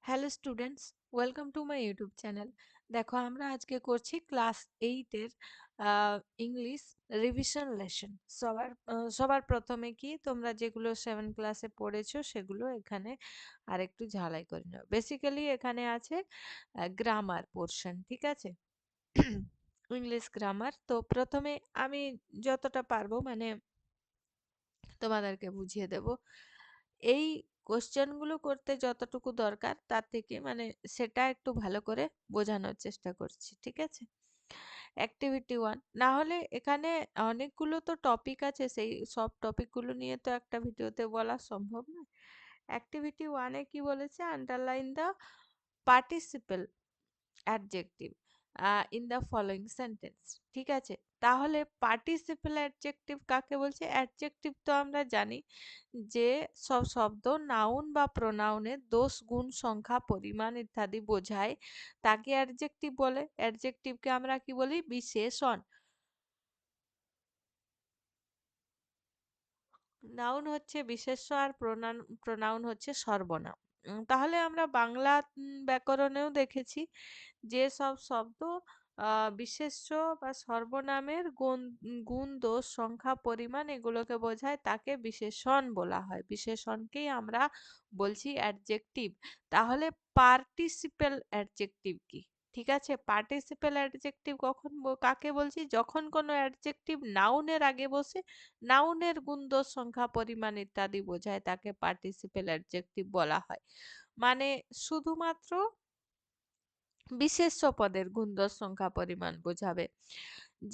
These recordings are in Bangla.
Hello students, welcome to my YouTube channel. দেখো, আমরা আজকে করছি ক্লাস 8-এর ইংলিশ রিভিশন লেসন। সবার প্রথমে কি তোমরা যেগুলো 7 ক্লাসে পড়েছো সেগুলো এখানে আরেকটু ঝালাই করে নাও। বেসিক্যালি এখানে আছে গ্রামার পোর্শন, ঠিক আছে? English grammar. তো প্রথমে আমি যতটা পারবো মানে তোমাদেরকে বুঝিয়ে দেব। এই কোশ্চেনগুলো করতে যতটুকু দরকার তার থেকে মানে সেটা একটু ভালো করে বোঝানোর চেষ্টা করছি, ঠিক আছে? অ্যাক্টিভিটি 1 না হলে এখানে অনেকগুলো তো টপিক আছে, সেই সব টপিকগুলো নিয়ে তো একটা ভিডিওতে বলা সম্ভব নয়। অ্যাক্টিভিটি 1-এ কি বলেছে? Underline the participle adjective in the following sentence, ঠিক আছে? তাহলে পার্টিসিপেল অ্যাডজেক্টিভ কাকে বলছে? অ্যাডজেক্টিভ তো আমরা জানি যে সব শব্দ নাউন বা প্রোনাউনের দোষ, গুণ, সংখ্যা, পরিমাণ ইত্যাদি বোঝায়, তাকে অ্যাডজেক্টিভ বলে। অ্যাডজেক্টিভকে আমরা কি বলি? বিশেষণ। নাউন হচ্ছে বিশেষ্য আর প্রোনাউন হচ্ছে সর্বনাম। তাহলে আমরা বাংলা ব্যাকরণেও দেখেছি যে সব শব্দ বিশেষ্য বা সর্বনামের গুণ, দোষ, সংখ্যা, পরিমাণ এগুলোকে বোঝায়, তাকে বিশেষণ বলা হয়। বিশেষণকেই আমরা বলছি অ্যাডজেক্টিভ। তাহলে পার্টিসিপেল অ্যাডজেক্টিভ কি? ঠিক আছে, পার্টিসিপেল অ্যাডজেক্টিভ কখন কাকে বলছি? যখন কোনো অ্যাডজেক্টিভ নাউনের আগে বসে, নাউনের গুণ, দোষ, সংখ্যা, পরিমাণ ইত্যাদি বোঝায়, তাকে পার্টিসিপেল অ্যাডজেক্টিভ বলা হয়। মানে শুধুমাত্র বিশেষ্য পদের গুণ, দোষ, সংখ্যা, পরিমাণ বোঝাবে।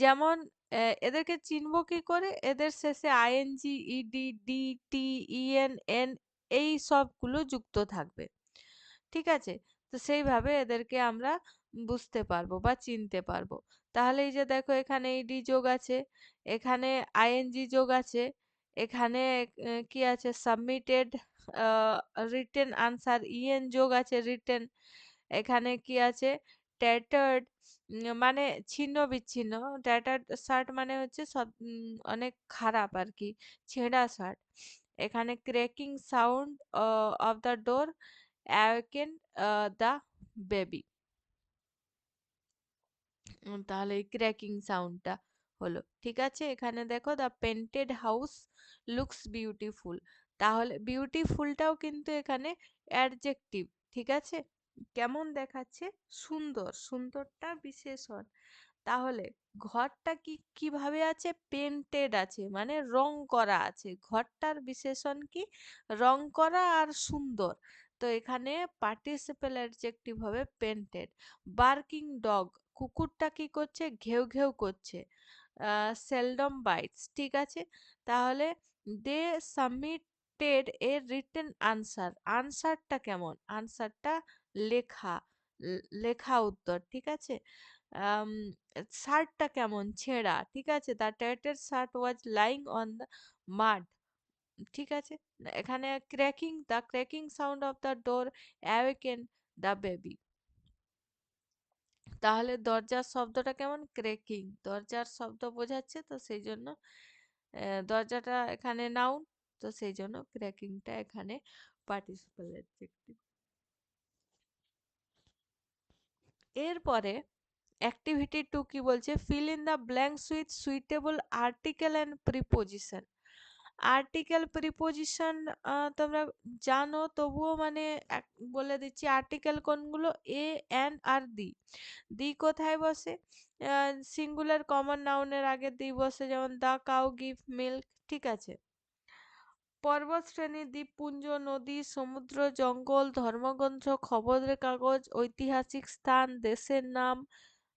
যেমন এদেরকে চিনব কি করে? এদের শেষে আইএনজি, ইডি, ডি, টি, ইএন, এন এই সবগুলো যুক্ত থাকবে, ঠিক আছে? তো সেইভাবে এদেরকে আমরা বুঝতে পারবো বা চিনতে পারবো। তাহলে এই যে দেখো, এখানে ইডি যোগ আছে, এখানে আইএনজি যোগ আছে, এখানে কি আছে? সাবমিটেড রিটেন আনসার, ইএন যোগ আছে, রিটেন। এখানে কি আছে? ট্যাটার্ড, মানে ছিন্ন বিচ্ছিন্ন। ট্যাটার্ড শার্ট মানে হচ্ছে সব অনেক খারাপ আর কি, ছেঁড়া শার্ট। এখানে cracking sound of the door awaken the baby. তাহলে এই ক্র্যাকিং সাউন্ডটা হলো, ঠিক আছে? এখানে দেখো, the painted house looks beautiful. তাহলে বিউটিফুলটাও কিন্তু এখানে অ্যাডজেক্টিভ, ঠিক আছে? কেমন দেখাচ্ছে? সুন্দর। সুন্দরটা বিশেষণ। তাহলে ঘরটা কিভাবে আছে? পেন্টেড আছে, মানে রং করা আছে। ঘরটার বিশেষণ কি? রং করা আর সুন্দর। তো এখানে পার্টিসিপেল অ্যাডজেক্টিভ হবে পেন্টেড। বার্কিং ডগ, কুকুরটা কি করছে? ঘেউ ঘেউ করছে। সেলডম বাইটস, ঠিক আছে? তাহলে দে সাবমিটেড এ রিটেন আনসার। আনসারটা কেমন? আনসারটা লেখা, লেখা উত্তর, ঠিক আছে? শার্টটা কেমন? ছেঁড়া, ঠিক আছে? The turtle shirt was lying on the মাড, ঠিক আছে? এখানে cracking sound of the door awaken the baby. তাহলে দরজার শব্দটা কেমন? ক্র্যাকিং। দরজার শব্দ বোঝাচ্ছে, তো সেই জন্য দরজাটা এখানে নাউন, তো সেই জন্য ক্র্যাকিংটা এখানে পার্টিসিপাল অ্যাডজেক্টিভ। এরপরে অ্যাক্টিভিটি 2 কি বলছে? Fill in the blanks with suitable article and preposition. Article preposition তোমরা জানো, তবুও মানে বলে দিচ্ছি। আর্টিকেল কোনগুলো? এ, এন আর দি। দি কোথায় বসে? সিঙ্গুলার কমন নাউনের আগে দি বসে, যেমন দ্য কাউ গিভ মিল্ক, ঠিক আছে? পর্বত শ্রেণী, দ্বীপপুঞ্জ, নদী, সমুদ্র, জঙ্গল, ধর্মগ্রন্থ, খবরের কাগজ, ঐতিহাসিক স্থান, দেশের নাম,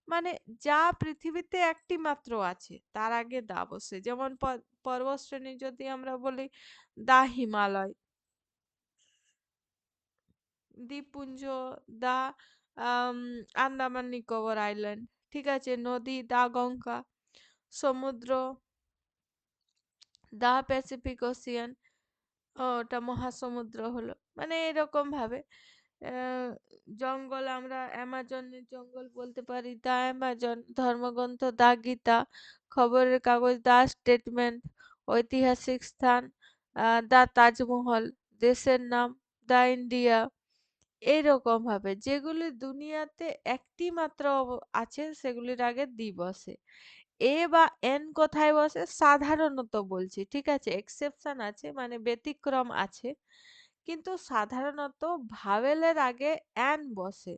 মানে যা পৃথিবীতে একটি মাত্র আছে তার আগে দা বসে। যেমন পর্বত শ্রেণী যদি আমরা বলি, দা হিমালয়। দ্বীপপুঞ্জ, দা আন্দামান নিকোবর আইল্যান্ড, ঠিক আছে? নদী, দা গঙ্গা। সমুদ্র, দা প্যাসিফিক ওসিয়ান, ওটা মহাসমুদ্র হলো। মানে এরকম ভাবে জঙ্গল আমরা অ্যামাজনের জঙ্গল বলতে পারি, দা অ্যামাজন। ধর্মগ্রন্থ, দা গীতা। খবরের কাগজ, দা স্টেটমেন্ট। ঐতিহাসিক স্থান, দা তাজমহল। দেশের নাম, দা ইন্ডিয়া। এইরকম ভাবে যেগুলি দুনিয়াতে একটি মাত্র আছে সেগুলির আগে দি বসে। এ বা এন কোথায় বসে? সাধারণত বলছি, ঠিক আছে? এক্সেপশন আছে মানে ব্যতিক্রম আছে। কিন্তু সাধারণত ভাওয়েলের আগে অ্যান বসে।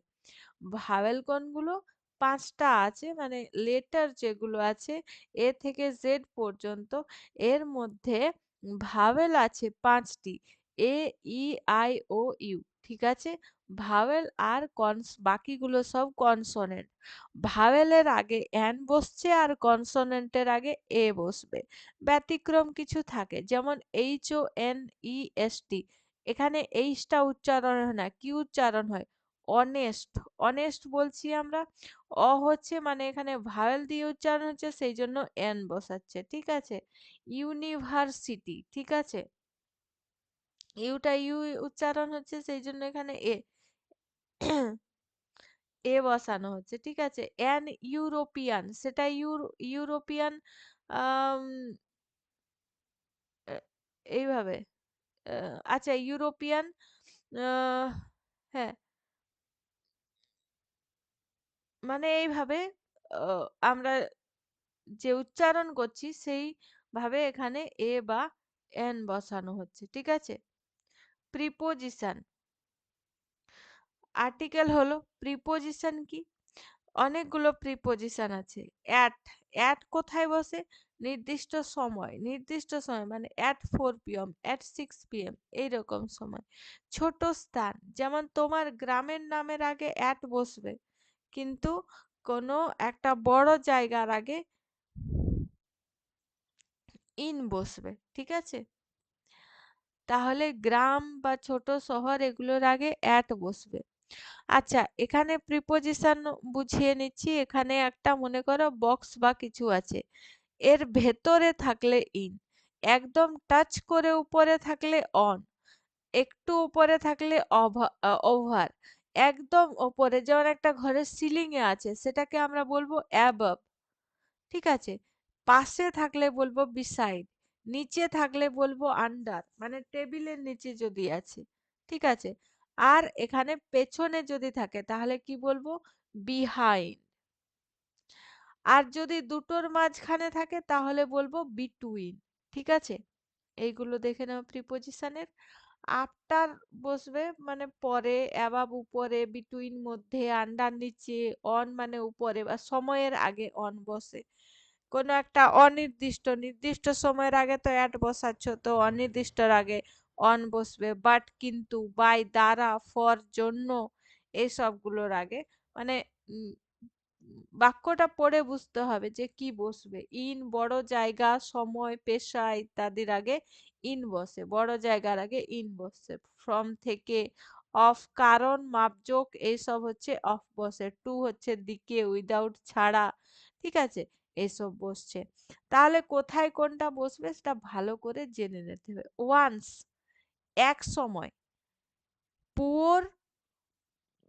ভাওয়েল কোনগুলো? ৫ টা আছে মানে লেটার যেগুলো আছে এ থেকে জেড পর্যন্ত এর মধ্যে ভাওয়েল আছে ৫ টি। এ, ই, আই, ও, ইউ। ঠিক আছে? ভাওয়েল আর বাকিগুলো সব কনসোনেন্ট। ভাওয়েলের আগে অ্যান বসছে আর কনসোনেন্টের আগে এ বসবে। ব্যতিক্রম কিছু থাকে যেমন HONEST, এখানে এইচটা উচ্চারণ হয় না। কি উচ্চারণ হয়? অনেস্ট। অনেস্ট বলছি আমরা। হচ্ছে মানে এখানে ভাওয়েল দিয়ে উচ্চারণ হচ্ছে সেই জন্য এন বসাচ্ছে। ঠিক আছে? ইউনিভার্সিটি। ঠিক আছে? ইউটা ইউ উচ্চারণ হচ্ছে সেই জন্য এখানে এ এ বসানো হচ্ছে। ঠিক আছে? অ্যান ইউরোপিয়ান, সেটা ইউরোপিয়ান আম এ এইভাবে। আ আচ্ছা ইউরোপিয়ান আ হ্যাঁ, মানে এইভাবে অ আমরা যে উচ্চারণ করছি সেইভাবে এখানে এ বা এন বসানো হচ্ছে। ঠিক আছে? প্রিপোজিশন। আর্টিকেল হলো, প্রিপোজিশন কি? অনেকগুলো প্রিপোজিশন আছে। অ্যাট, অ্যাট কোথায় বসে? নির্দিষ্ট সময়, নির্দিষ্ট সময় মানে অ্যাট 4 PM, অ্যাট 6 PM এইরকম সময়। ছোট স্থান, যেমন তোমার গ্রামের নামের আগে অ্যাট বসবে। কিন্তু কোনো একটা বড় জায়গার আগে ইন বসবে। ঠিক আছে? তাহলে গ্রাম বা ছোট শহর এগুলোর আগে অ্যাট বসবে। আচ্ছা, এখানে প্রিপোজিশন বুঝিয়ে নিচ্ছি। এখানে একটা মনে করো বক্স বা কিছু আছে। এর ভেতরে থাকলে ইন, একদম টাচ করে উপরে থাকলে অন, একটু উপরে থাকলে ওভার, একদম ওপরে যেমন একটা ঘরের সিলিং এ আছে সেটাকে আমরা বলবো অ্যাবভ। ঠিক আছে? পাশে থাকলে বলবো বিসাইড, নিচে থাকলে বলবো আন্ডার, মানে টেবিলের নিচে যদি আছে। ঠিক আছে? আর এখানে পেছনে যদি থাকে তাহলে কি বলবো? বিহাইন্ড। আর যদি দুটোর মাঝখানে থাকে তাহলে বলবো বিটুইন। ঠিক আছে? এইগুলো দেখে নাও প্রিপোজিশনের। আফটার বসবে মানে পরে, অ্যাবাব উপরে, বিটুইন মধ্যে, আন্ডার নিচে, অন মানে উপরে বা সময়ের আগে অন বসে। কোনো একটা অনির্দিষ্ট, নির্দিষ্ট সময়ের আগে তো অ্যাট বসাচ্ছ তো অনির্দিষ্টর আগে অন বসবে। বাট, কিন্তু, বাই, দ্বারা, ফর, জন্য এইসবগুলোর আগে মানে উম, বাক্যটা পড়ে বুঝতে হবে যে কি বসবে। ইন বড় জায়গা, সময়, পেশা ইত্যাদির আগে ইন বসে, বড় জায়গার আগে ইন বসে। ফ্রম থেকে, অফ কারণ, মাপজোক এইসব হচ্ছে অফ বসে। টু হচ্ছে দিকে, উইদাউট ছাড়া। ঠিক আছে? এইসব বসছে। তাহলে কোথায় কোনটা বসবে সেটা ভালো করে জেনে নিতে হবে। ওয়ান্স, এক সময়। Poor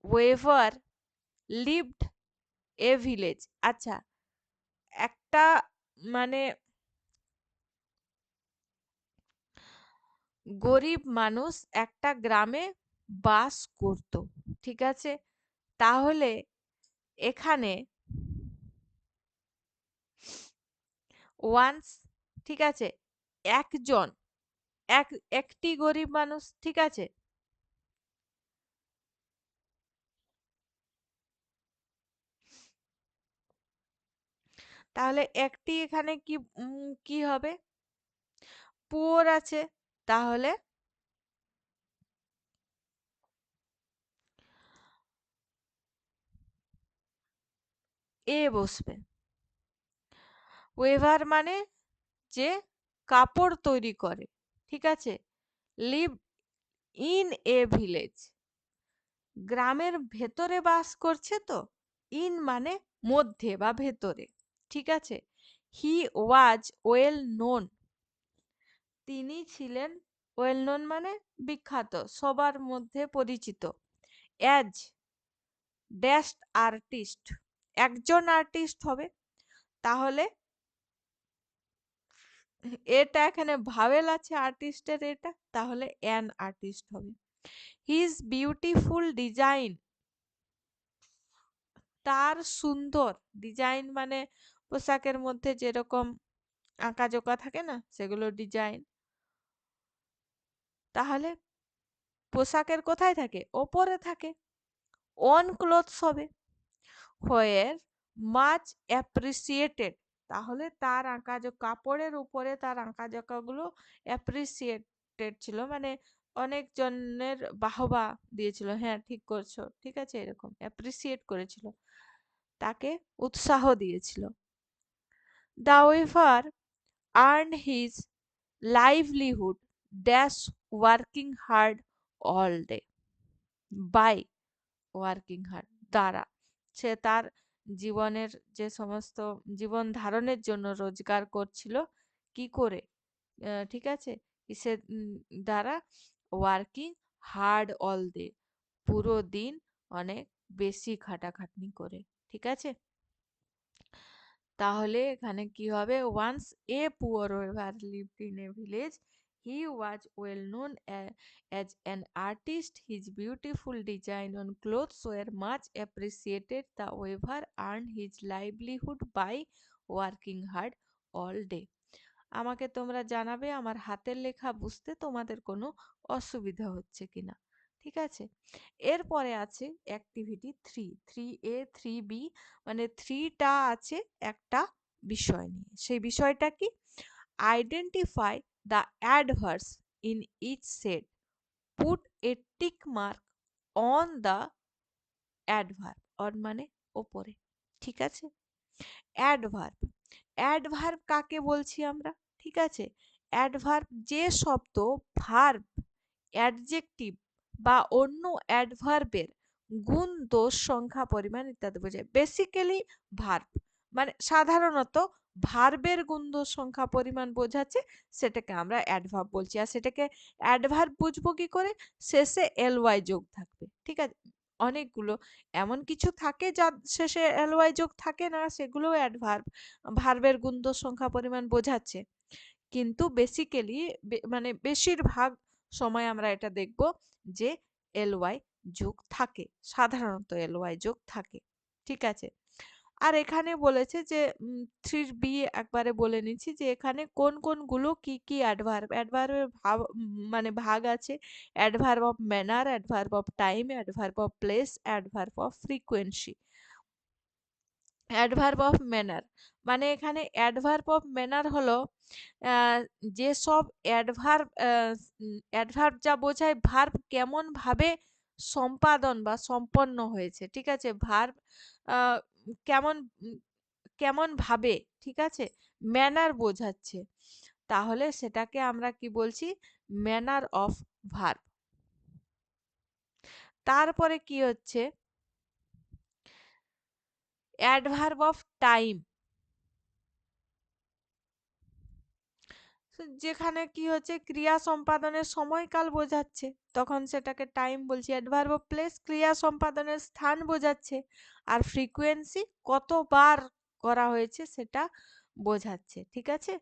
weaver lived a village. আচ্ছা, একটা মানে গরিব মানুষ একটা গ্রামে বাস করত। ঠিক আছে? তাহলে এখানে ওয়ান্স, ঠিক আছে, একজন, এক একটি গরিব মানুষ। ঠিক আছে? তাহলে একটি এখানে কি কি হবে? পুওর আছে, তাহলে এ বসবে। ওয়েভার মানে যে কাপড় তৈরি করে। ঠিক আছে? লিভ ইন এ ভিলেজ, গ্রামের ভেতরে বাস করছে তো। ইন মানে মধ্যে বা ভেতরে। ঠিক আছে? হি ওয়াজ ওয়েল নোন, তিনি ছিলেন, ওয়েল নোন মানে বিখ্যাত, সবার মধ্যে পরিচিত। অ্যাজ ড্যাশ আর্টিস্ট, একজন আর্টিস্ট হবে। তাহলে এটা এখানে ভাওয়েল আছে আর্টিস্টের, এটা তাহলে অ্যান আর্টিস্ট হবে। হিজ বিউটিফুল ডিজাইন, তার সুন্দর ডিজাইন মানে পোশাকের মধ্যে যেরকম আঁকাজোকা থাকে না, সেগুলো ডিজাইন। তাহলে পোশাকের কোথায় থাকে? ওপরে থাকে, অন ক্লোথস হবে। হোয়ার মাচ অ্যাপ্রিসিয়েটেড, তাহলে তার কাপড়ের উপরে তার আঁকাজোকাগুলো অ্যাপ্রিসিয়েটেড ছিল, মানে অনেকজনের বাহবা দিয়েছিল, হ্যাঁ ঠিক করছো, ঠিক আছে, এরকম অ্যাপ্রিসিয়েট করেছিল, তাকে উৎসাহ দিয়েছিল। The weaver earn his livelihood dash working hard all day, by working hard, দ্বারা, সে তার জীবনের যে সমস্ত জীবন ধারণের জন্য রোজগার করছিল, কি করে, ঠিক আছে, সে দ্বারা ওয়ার্কিং হার্ড অল ডে, পুরো দিন অনেক বেশি খাটাখাটনি করে, ঠিক আছে। তাহলে এখানে কি হবে? Once a poor weaver lived in a village, he was well known as an artist. His beautiful design on clothes were much appreciated. The weaver earned his livelihood by working hard all day. আমাকে তোমরা জানাবে আমার হাতের লেখা বুঝতে তোমাদের কোনো অসুবিধা হচ্ছে কিনা, ঠিক আছে। এরপরে আছে অ্যাক্টিভিটি 3, 3A 3B, মানে 3টা আছে একটা বিষয় নিয়ে। সেই বিষয়টা কি? Identify the adverbs in each set, put a tick mark on the adverb, on মানে ওপরে, ঠিক আছে। অ্যাডভার্ব, অ্যাডভার্ব কাকে বলছি আমরা, ঠিক আছে। অ্যাডভার্ব যে শব্দ ভার্ব, অ্যাডজেক্টিভ বা অন্য অ্যাডভার্বের গুণ, দোষ, সংখ্যা, পরিমাণ ইত্যাদি বোঝায়। বেসিক্যালি ভার্ব মানে সাধারণত ভার্বের গুণ, দোষ, সংখ্যা, পরিমাণ বোঝাচ্ছে, সেটাকে আমরা অ্যাডভার্ব বলছি। আর সেটাকে অ্যাডভার্ব বুঝবো কি করে? শেষে এলওয়াই যোগ থাকবে, ঠিক আছে। অনেকগুলো এমন কিছু থাকে যার শেষে এলওয়াই যোগ থাকে না, সেগুলো অ্যাডভার্ব, ভার্বের গুণ, দোষ, সংখ্যা, পরিমাণ বোঝাচ্ছে। কিন্তু বেসিক্যালি মানে বেশিরভাগ সময় আমরা এটা দেখব যে এলওয়াই যোগ থাকে, সাধারণত এলওয়াই যোগ থাকে, ঠিক আছে। আর এখানে বলেছে যে 3B একবারে বলে নিচ্ছি যে এখানে কোন কোনগুলো কি কি অ্যাডভার্ব, অ্যাডভার্বের মানে ভাগ আছে। Adverb of manner, adverb of time, adverb of place, adverb of frequency. Adverb of manner মানে এখানে অ্যাডভার্ব অফ ম্যানার হলো যেসব অ্যাডভার্ব, অ্যাডভার্ব যা বোঝায় ভার্ব কেমন ভাবে সম্পাদন বা সম্পন্ন হয়েছে, ঠিক আছে। ভার্ব কেমন কেমন ভাবে, ঠিক আছে, ম্যানার বোঝাচ্ছে, তাহলে সেটাকে আমরা কি বলছি? Manner of verb. তারপরে কি হচ্ছে? অ্যাডভার্ব অফ টাইম, যেখানে কি হচ্ছে ক্রিয়া সম্পাদনের সময়কাল বোঝাচ্ছে, তখন সেটাকে টাইম বলছি। অ্যাডভার্ব অফ প্লেস ক্রিয়া সম্পাদনের স্থান বোঝাচ্ছে। আর ফ্রিকোয়েন্সি কতবার করা হয়েছে সেটা বোঝাচ্ছে, ঠিক আছে।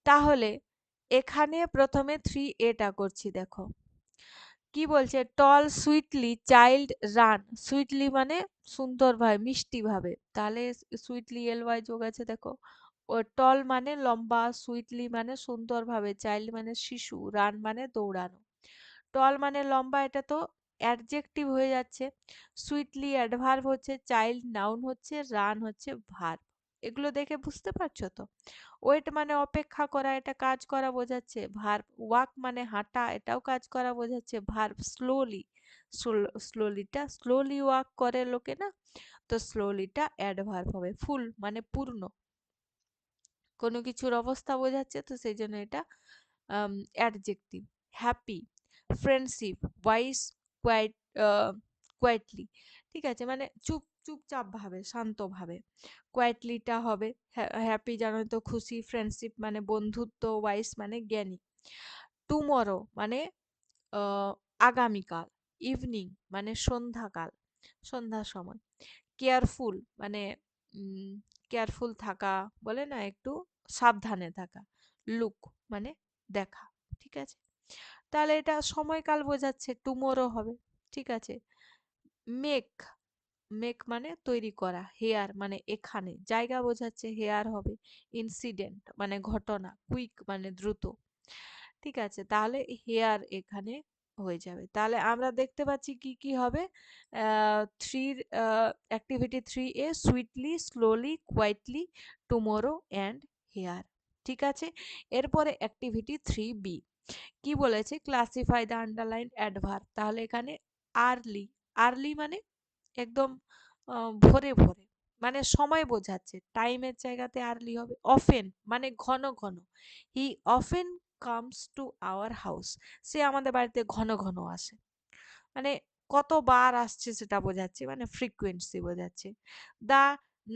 তাহলে এখানে প্রথমে 3A করছি, দেখো কি বলছে। টল সুইটলি চাইল্ড রান, সুইটলি মানে সুন্দরভাবে মিষ্টিভাবে, তাহলে সুইটলি এলওয়াই যোগ আছে, দেখো। ও টল মানে লম্বা, সুইটলি মানে সুন্দরভাবে, চাইল্ড মানে শিশু, রান মানে দৌড়ানো। টল মানে লম্বা, এটা তো অ্যাডজেক্টিভ হয়ে যাচ্ছে। সুইটলি অ্যাডভার্ব হচ্ছে, চাইল্ড নাউন হচ্ছে, রান হচ্ছে ভার্ব। এগুলো দেখে বুঝতে পারছো তো? ওয়েট মানে অপেক্ষা করা, এটা কাজ করা বোঝাচ্ছে ভার্ব। ওয়াক মানে হাঁটা, এটাও কাজ করা বোঝাচ্ছে ভার্ব। স্লোলি, স্লোলিটা স্লোলি ওয়াক করে লোকে না, তো স্লোলিটা অ্যাডভার্ব হবে। ফুল মানে পূর্ণ, কোনো কিছুর অবস্থা বোঝাচ্ছে, তো সেই জন্য এটা adjective. Happy, friendship, wise, quiet, quietly, ঠিক আছে, মানে চুপচাপ ভাবে, শান্ত ভাবে। কোয়াইটলিটা হবে। হ্যাপি জানো তো খুশি, ফ্রেন্ডশিপ মানে বন্ধুত্ব, ওয়াইস মানে জ্ঞানী। টুমরো মানে আগামীকাল। ইভিনিং মানে সন্ধ্যাকাল, সন্ধ্যার সময়। কেয়ারফুল মানে কেয়ারফুল থাকা, বলে না একটু সাবধানে থাকা। লুক মানে দেখা। ঠিক আছে? তাহলে এটা সময়কাল বোঝাচ্ছে, টুমোরো হবে। ঠিক আছে? মেক, মেক মানে তৈরি করা, হেয়ার মানে এখানে, জায়গা বোঝাচ্ছে, হেয়ার হবে। ইনসিডেন্ট মানে ঘটনা, কুইক মানে দ্রুত। ঠিক আছে? তাহলে হেয়ার এখানে হয়ে যাবে। তাহলে আমরা দেখতে পাচ্ছি কি কি হবে। থ্রির activity 3A, sweetly, slowly, quietly, tomorrow and here. ঠিক আছে? এরপরে অ্যাক্টিভিটি 3B কি বলেছে, ক্লাসিফাই দ্য আন্ডারলাইন অ্যাডভার্ব। তাহলে এখানে আর্লি, আর্লি মানে একদম ভোরে ভোরে, মানে সময় বোঝাচ্ছে, টাইমের জায়গাতে আর্লি হবে। অফেন মানে ঘন ঘন, he often comes to our house, সে আমাদের বাড়িতে ঘন ঘন আসে, মানে কতবার আসছে সেটা বোঝাচ্ছে, মানে ফ্রিকোয়েন্সি বোঝাচ্ছে। দ্য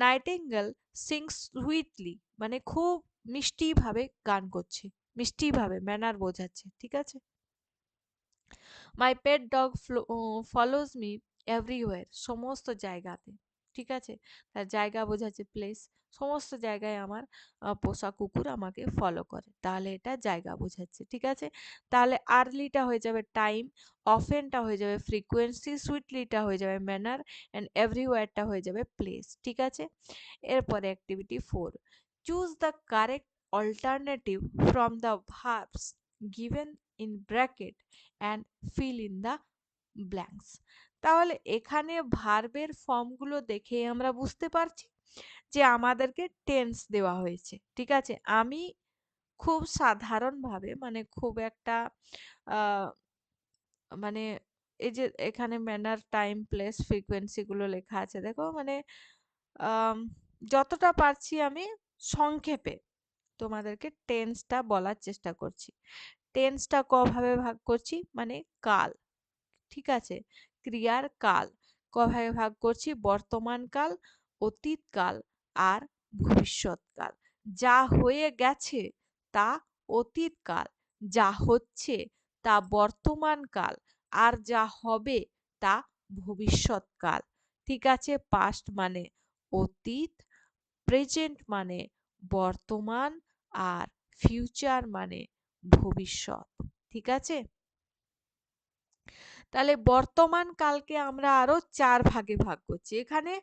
নাইটিঙ্গেল সিংস সুইটলি মানে খুব মিষ্টি ভাবে গান করছে, মিষ্টি ভাবে, ম্যানার বোঝাচ্ছে। ঠিক আছে? My pet dog follows me everywhere, সমস্ত জায়গাতে। ঠিক আছে? তার জায়গা বোঝাচ্ছে প্লেস, সমস্ত জায়গায় আমার পোষা কুকুর আমাকে ফলো করে, তাহলে এটা জায়গা বোঝাচ্ছে। ঠিক আছে? তাহলে আর্লিটা হয়ে যাবে টাইম, অফেনটা হয়ে যাবে ফ্রিকোয়েন্সি, সুইটলিটা হয়ে যাবে ম্যানার, অ্যান্ড এভরিওয়্যারটা হয়ে যাবে প্লেস। ঠিক আছে? এরপরে activity 4, choose the correct alternative from the verbs given in bracket and fill in the blanks. তাহলে এখানে ভার্বের ফর্মগুলো দেখে আমরা বুঝতে পারছি যে আমাদেরকে টেন্স দেওয়া হয়েছে। ঠিক আছে? আমি খুব সাধারণভাবে, মানে খুব একটা আহ, মানে এই যে এখানে ম্যানার, টাইম, প্লেস, ফ্রিকোয়েন্সি গুলো লেখা আছে দেখো, মানে আম, যতটা পারছি আমি সংক্ষেপে তোমাদেরকে টেন্সটা বলার চেষ্টা করছি। টেন্সটা কভাবে ভাগ করছি, মানে কাল। ঠিক আছে? ক্রিয়ার কাল কভাবে ভাগ করছি, বর্তমান কাল, অতীত কাল আর ভবিষ্যৎকাল। যা হয়ে গেছে তা অতীত কাল, যা হচ্ছে তা বর্তমান কাল, আর যা হবে তা ভবিষ্যৎকাল। ঠিক আছে? পাস্ট মানে অতীত, প্রেজেন্ট মানে বর্তমান, আর ফিউচার মানে ভবিষ্যৎ। ঠিক আছে? তাহলে বর্তমান কালকে আমরা আরো 4 ভাগে ভাগ করছি। এখানে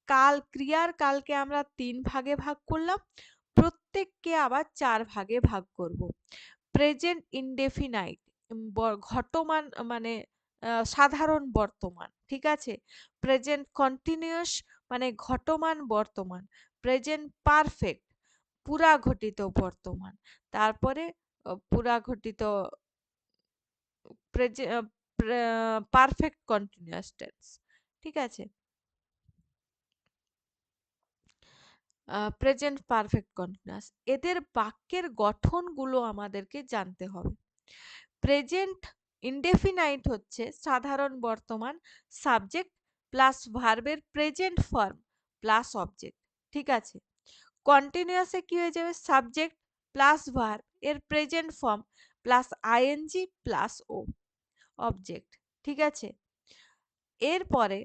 কাল, ক্রিয়ার কালকে আমরা 3 ভাগে ভাগ করলাম, প্রত্যেককে আবার 4 ভাগে ভাগ করব। প্রেজেন্ট ইনডেফিনাইট ঘটমান মানে সাধারণ বর্তমান। ঠিক আছে? প্রেজেন্ট কন্টিনিউয়াস মানে ঘটমান বর্তমান। প্রেজেন্ট পারফেক্ট পুরা ঘটিত বর্তমান। তারপরে পুরা ঘটিত পারফেক্ট কন্টিনিউয়াস টেন্স। ঠিক আছে? প্রেজেন্ট পারফেক্ট কন্টিনিউয়াস, এদের বাক্যের গঠনগুলো আমাদেরকে জানতে হবে। প্রেজেন্ট ইনডেফিনাইট হচ্ছে সাধারণ বর্তমান, সাবজেক্ট প্লাস ভার্বের প্রেজেন্ট ফর্ম প্লাস অবজেক্ট। ঠিক আছে? কন্টিনিউয়াসে কি হয়ে যাবে, সাবজেক্ট প্লাস ভার্ব এর present form plus ING plus ও অবজেক্ট। ঠিক আছে? এরপরে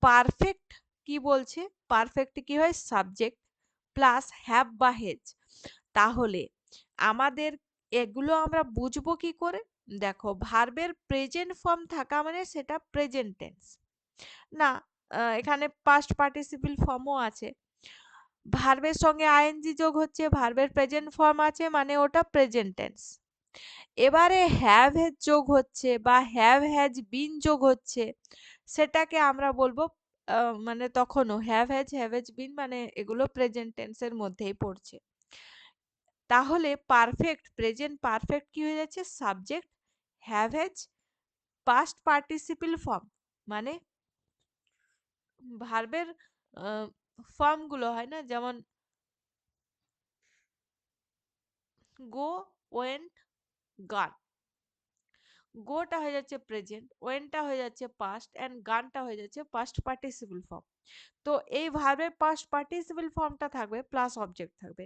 পারফেক্ট কি বলছে, পারফেক্ট কি হয়, সাবজেক্ট প্লাস হ্যাভ বা হেজ। তাহলে আমাদের এগুলো আমরা বুঝবো কি করে, দেখো ভার্বের প্রেজেন্ট ফর্ম থাকা মানে সেটা প্রেজেন্ট টেন্স না, এখানে পাস্ট পার্টিসিপল ফর্মও আছে, ভার্বের সঙ্গে আইএনজি যোগ হচ্ছে, ভার্বের প্রেজেন্ট ফর্ম আছে, মানে ওটা প্রেজেন্ট টেন্স। এবারে হ্যাভ হ্যাজ যোগ হচ্ছে বা হ্যাভ হ্যাজ বিন যোগ হচ্ছে, সেটাকে আমরা বলবো মানে তখনও হ্যাভ হ্যাজ বিন মানে এগুলো প্রেজেন্ট টেন্সের মধ্যেই পড়ছে। তাহলে পারফেক্ট, প্রেজেন্ট পারফেক্ট কি হয়ে যাচ্ছে, subject have has past participle form, মানে ভার্বের ফর্ম গুলো হয় না, যেমন গো, ওয়েন্ট, গান। গোটা হয়ে যাচ্ছে প্রেজেন্ট, ওয়েনটা হয়ে যাচ্ছে পাস্ট, অ্যান্ড গানটা হয়ে যাচ্ছে পাস্ট পার্টিসিপল ফর্ম। তো এই ভার্বের পাস্ট পার্টিসিপল ফর্মটা থাকবে প্লাস অবজেক্ট থাকবে।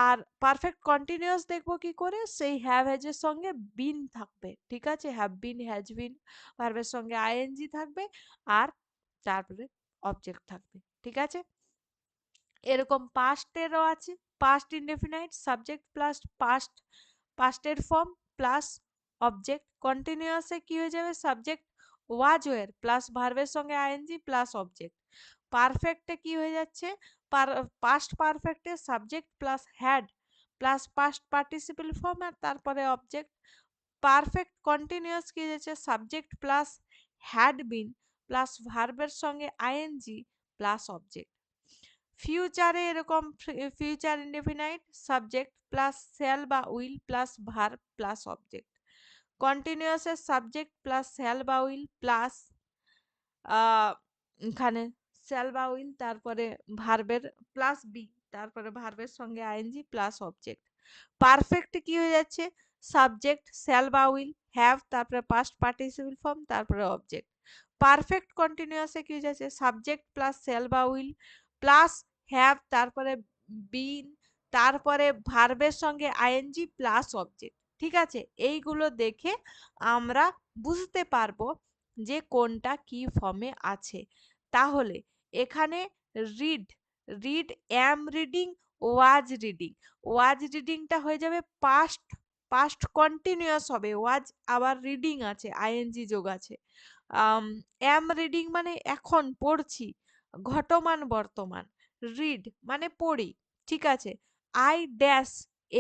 আর পারফেক্ট কন্টিনিউয়াস দেখবো কি করে, সেই হ্যাভ হ্যাজের সঙ্গে বিন থাকবে। ঠিক আছে? হ্যাভ বিন, হ্যাজ বিন, ভার্বের সঙ্গে আইএনজি থাকবে, আর তারপরে অবজেক্ট থাকবে। ঠিক আছে? এরকম পাস্টেরও আছে, পাস্ট ইনডেফিনাইট, সাবজেক্ট প্লাস পাস্টের ফর্ম প্লাস অবজেক্ট। কন্টিনিউয়াসে কি হয়ে যাবে, সাবজেক্ট ওয়াজ ওয়ের প্লাস ভার্বের সঙ্গে আইএনজি প্লাস অবজেক্ট। পারফেক্টে কি হয়ে যাচ্ছে, পাস্ট পারফেক্টে subject plus had plus past participle form আর তারপরে অবজেক্ট। পারফেক্ট কন্টিনিউয়াস কি হয়েছে, subject plus had been plus ভার্বের সঙ্গে আইএনজি প্লাস অবজেক্ট। ফিউচারে এরকম future indefinite subject plus shall বা will plus verb plus object. কন্টিনিউয়াসের সাবজেক্ট প্লাস শ্যাল বা উইল প্লাস এখানে শ্যাল বা উইল, তারপরে ভার্বের প্লাস বি, তারপরে ভার্বের সঙ্গে আইএনজি প্লাস অবজেক্ট। পারফেক্ট কি হয়ে যাচ্ছে, সাবজেক্ট শ্যাল বা উইল হ্যাভ তারপরে পাস্ট পার্টিসিপল ফর্ম তারপরে অবজেক্ট। পারফেক্ট কন্টিনিউয়াসে কি হয়ে যাচ্ছে, সাবজেক্ট প্লাস শ্যাল বা উইল প্লাস হ্যাভ তারপরে বিন তারপরে ভার্বের সঙ্গে আইএনজি প্লাস অবজেক্ট। ঠিক আছে, এইগুলো দেখে আমরা বুঝতে পারবো যে কোনটা কি ফর্মে আছে। তাহলে এখানে read, read am reading, was reading. Was রিডিংটা হয়ে যাবে পাস্ট, পাস্ট কন্টিনিউয়াস হবে, ওয়াজ আবার রিডিং আছে আইএনজি যোগ আছে। অ্যাম রিডিং মানে এখন পড়ছি, ঘটমান বর্তমান। রিড মানে পড়ি, ঠিক আছে। আই ড্যাশ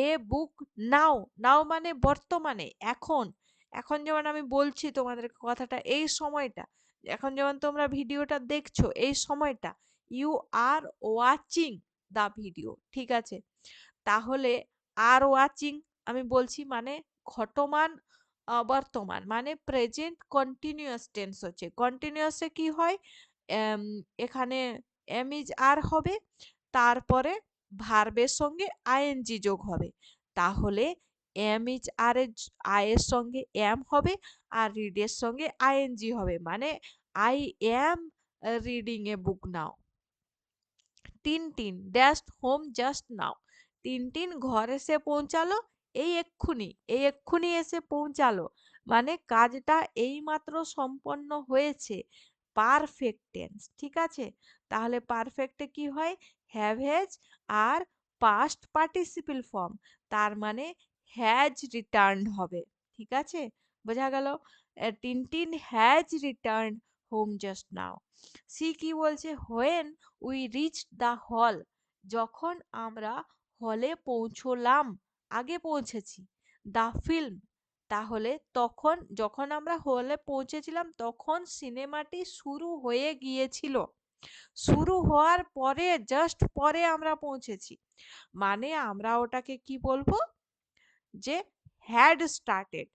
এ বুক নাও, নাও মানে বর্তমানে এখন। এখন যেমন আমি বলছি তোমাদের কথাটা, এই সময়টা, এখন যেমন তোমরা ভিডিওটা দেখছো এই সময়টা, you are watching the video, ঠিক আছে। তাহলে আর ওয়াচিং আমি বলছি মানে ঘটমান বর্তমান, মানে প্রেজেন্ট কন্টিনিউয়াস টেন্স হচ্ছে। কন্টিনিউয়াসে কি হয়, এখানে এম ইজ আর হবে, তারপরে ভার্বের সঙ্গে আইএনজি যোগ হবে। তাহলে এম ইজ আর এর আয়ের সঙ্গে এম হবে আর রিডের সঙ্গে আইএনজি হবে, মানে I am reading a book now. Tintin dashed home just now, Tintin ঘর এসে পৌঁছালো এই এক্ষুনি, এই এক্ষুনি এসে পৌঁছালো, মানে কাজটা এইমাত্র সম্পন্ন হয়েছে। পারফেক্ট টেন্স, ঠিক আছে। তাহলে পারফেক্টে কি হয়, হ্যাভ হ্যাজ আর পাস্ট পার্টিসিপল ফর্ম, তার মানে হ্যাজ রিটার্নড হবে, ঠিক আছে। বোঝা গেল, Tintin has return home just now. C কি বলছে, when we reach the hall, যখন আমরা হলে পৌঁছলাম, আগে পৌঁছেছি। দ্য ফিল্ম, তাহলে তখন যখন আমরা হলে পৌঁছেছিলাম তখন সিনেমাটি শুরু হয়ে গিয়েছিল। শুরু হওয়ার পরে জাস্ট পরে আমরা পৌঁছেছি, মানে আমরা ওটাকে কি বলবো, যে হ্যাড স্টার্টেড,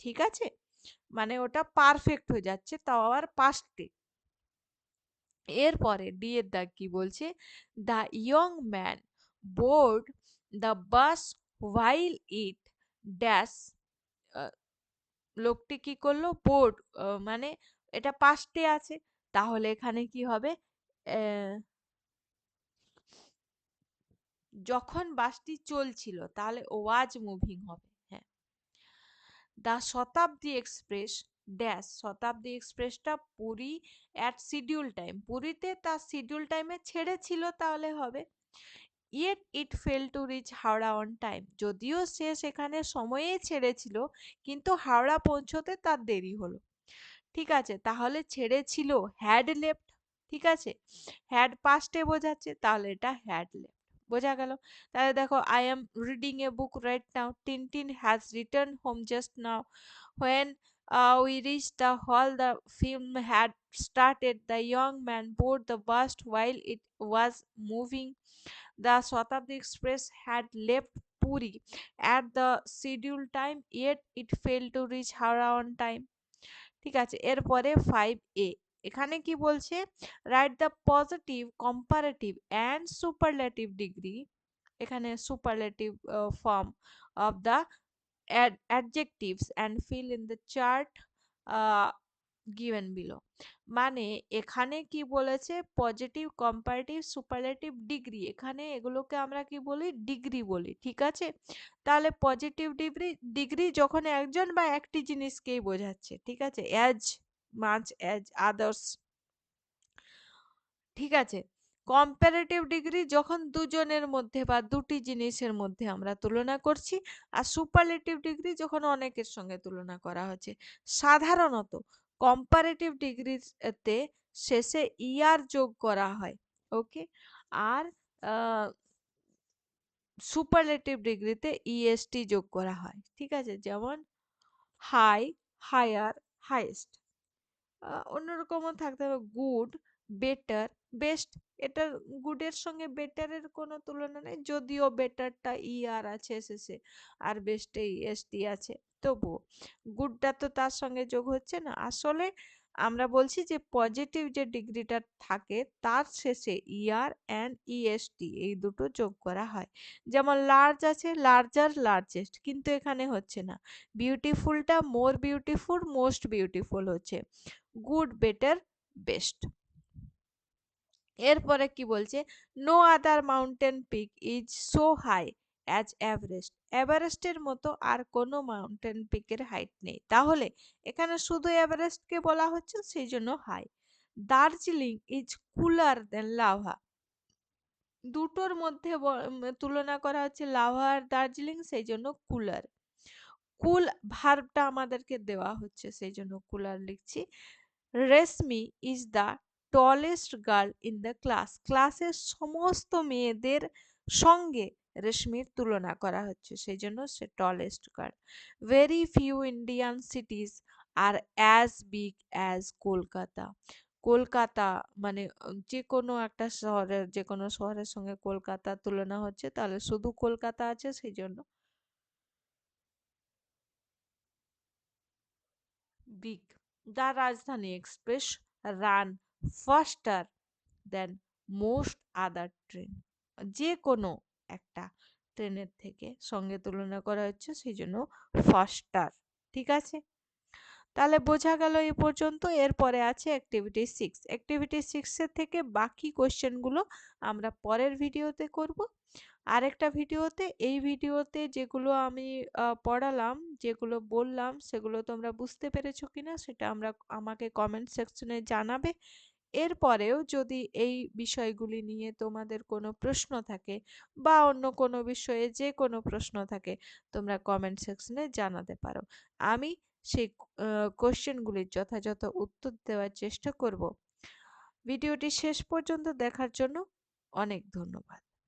ঠিক আছে। মানে ওটা পারফেক্ট হয়ে যাচ্ছে, তাও আবার পাস্টে। এরপরে ডি এর দাগ কি বলছে, the young man board the bus while it dash, লোকটি কি করলো, বোর্ড, মানে এটা পাস্টে আছে, তাহলে এখানে কি হবে, যখন বাসটি চলছিল তাহলে ওয়াজ মুভিং হবে। হ্যাঁ, the Shatabdi express dash, Shatabdi এক্সপ্রেসটা Puri at schedule time, পুরীতে তার শিডিউল টাইমে ছেড়েছিল, তাহলে হবে yet it fail to reach Howrah on time, যদিও সে সেখানে সময়েই ছেড়েছিল কিন্তু হাওড়া পৌঁছতে তার দেরি হলো, ঠিক আছে। তাহলে ছেড়েছিল হ্যাড লেফট, ঠিক আছে। হ্যাড পাস্টে বোঝাচ্ছে, তাহলে এটা হ্যাড লেফট। বোঝা গেল। তাহলে দেখো, I am reading a book right now, Tintin has return home just now, when we reached the hall the film had started, the young man boarded the bus while it was moving, the Shatabdi Express had left Puri at the scheduled time, yet it failed to reach Howrah on time, ঠিক আছে। এরপরে 5A, এখানে কি বলছে, write the positive comparative and superlative degree, এখানে superlative form of the adjectives and fill in the chart given below, মানে এখানে কি বলেছে, পজিটিভ কম্পারেটিভ সুপারলেটিভ ডিগ্রি, এখানে এগুলোকে আমরা কি বলি, ডিগ্রি বলি, ঠিক আছে। তাহলে পজিটিভ ডিগ্রি, ডিগ্রি যখন একজন বা একটি জিনিসকেই বোঝাচ্ছে, ঠিক আছে, অ্যাজ মাচ অ্যাজ আদার্স, ঠিক আছে। কম্পারেটিভ ডিগ্রি যখন দুজনের মধ্যে বা দুটি জিনিসের মধ্যে আমরা তুলনা করছি, আর সুপারলেটিভ ডিগ্রি যখন অনেকের সঙ্গে তুলনা করা হচ্ছে। সাধারণত কম্পারেটিভ ডিগ্রিতে শেষে ইয়ার যোগ করা হয়, ওকে, আর সুপারলেটিভ ডিগ্রিতে ইএসটি যোগ করা হয়, ঠিক আছে, যেমন হাই, হায়ার, হাইয়েস্ট। অন্যরকমও থাকতে হবে গুড, বেটার, বেস্ট। এটার গুডের সঙ্গে বেটারের কোনো তুলনা নেই, যদিও বেটারটা আর আছে শেষে আর বেস্টে এসটি আছে, তবুও গুডটা তো তার সঙ্গে যোগ হচ্ছে না। আসলে আমরা বলছি যে পজিটিভ যে ডিগ্রিটা থাকে তার শেষে ইয়ার অ্যান্ড ইএসটি এই দুটো যোগ করা হয়। যেমন লার্জ আছে, লার্জার, লার্জেস্ট, কিন্তু এখানে হচ্ছে না। বিউটিফুলটা মোর বিউটিফুল, মোস্ট বিউটিফুল হচ্ছে। Good, better, best. এরপরে কি বলছে, no other mountain peak is so high as Everest. এভারেস্টের মতো আর কোনো মাউন্টেন পিকের হাইট নেই, তাহলে এখানে শুধু এভারেস্টকে বলা হচ্ছে, সেই জন্য high. Darjeeling is cooler than Lava. দুটোর মধ্যে তুলনা করা হচ্ছে লাভা আর দার্জিলিং, সেই জন্য কুলার। কুল ভার্বটা আমাদেরকে দেওয়া হচ্ছে, সেই জন্য কুলার লিখছি। Reshmi is the tallest girl in the class. ক্লাসের সমস্ত মেয়েদের সঙ্গে রেশমির তুলনা করা হচ্ছে, সেই জন্য সে tallest girl. Very few Indian cities are as big as Kolkata. Kolkata মানে যে কোনো একটা শহরের, যে কোনো শহরের সঙ্গে কলকাতার তুলনা হচ্ছে, তাহলে শুধু কলকাতা আছে, সেই জন্য বিগ। দ্য রাজধানী এক্সপ্রেস রান ফাস্টার দেন মোস্ট আদার ট্রেন। যে কোনো একটা ট্রেনের থেকে সঙ্গে তুলনা করা হচ্ছে, সেই জন্য ফাস্টার, ঠিক আছে। তাহলে বোঝা গেল এই পর্যন্ত। এরপরে আছে অ্যাক্টিভিটি 6। অ্যাক্টিভিটি 6 এর থেকে বাকি কোশ্চেনগুলো আমরা পরের ভিডিওতে করব। আরেকটা ভিডিওতে, এই ভিডিওতে যেগুলো আমি পড়ালাম, যেগুলো বললাম, সেগুলো তোমরা বুঝতে পেরেছো কিনা সেটা আমাকে কমেন্ট সেকশনে জানাবে। এরপরেও যদি এই বিষয়গুলি নিয়ে তোমাদের কোনো প্রশ্ন থাকে বা অন্য কোনো বিষয়ে যে কোনো প্রশ্ন থাকে, তোমরা কমেন্ট সেকশনে জানাতে পারো। আমি সেই কোশ্চেনগুলির যথাযথ উত্তর দেওয়ার চেষ্টা করব। ভিডিওটি শেষ পর্যন্ত দেখার জন্য অনেক ধন্যবাদ।